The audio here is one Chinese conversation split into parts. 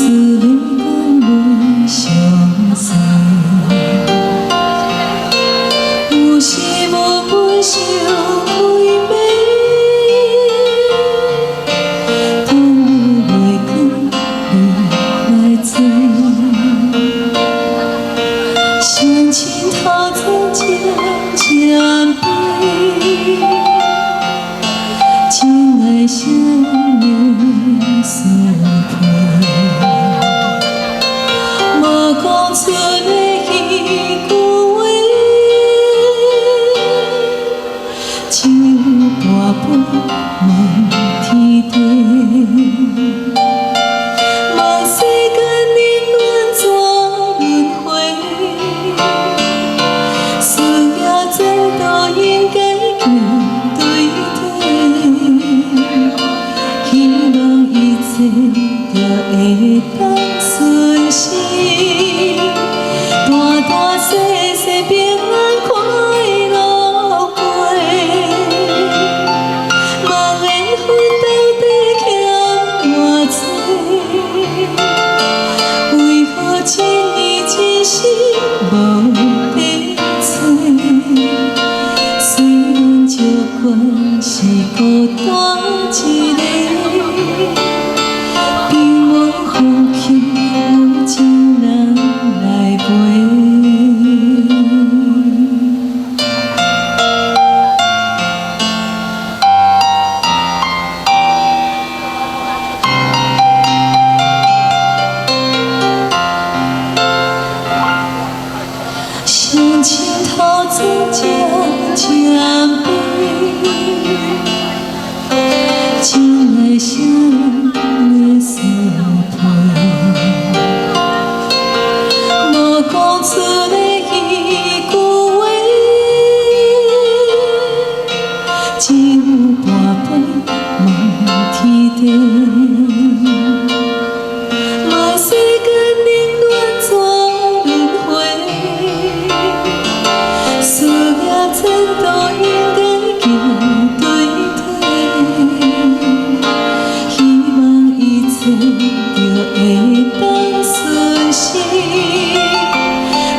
念阮袂相随，有时无分伤开暝，当月光你来做，相亲头前渐渐悲，情爱想念思念。 讲出的彼句话，只有半杯问天地，问世间冷暖怎轮回，思念前途应该行对地，希望一切就会当顺时。 大细细平安快乐过，茫然分到底欠偌多，为何一年一世无得找？虽然照管是孤单一个。 相亲头前渐渐悲，情爱想念思念，无讲出的彼句话，只有半杯问天地。 前途应该行对地，希望一切就会当顺时，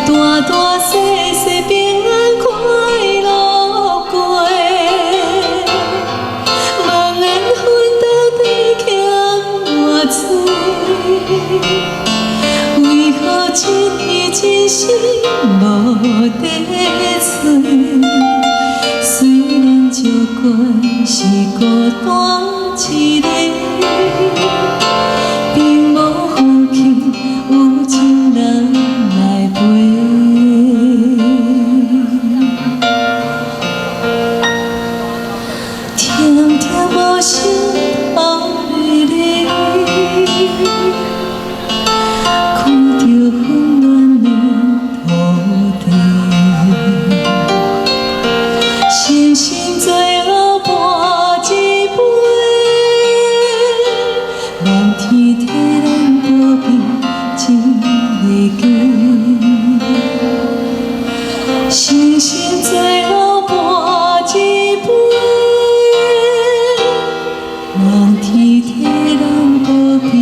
大大细细平安快乐过，茫然分到底欠偌多，为何一年一世无得找？ 虽然照管是孤单一个，并无放弃有情人来陪。甜甜无心爱你，看着温暖的土地。 星星最后半一杯，望天替咱保庇一个家。星星最后半一杯，望天替咱保庇。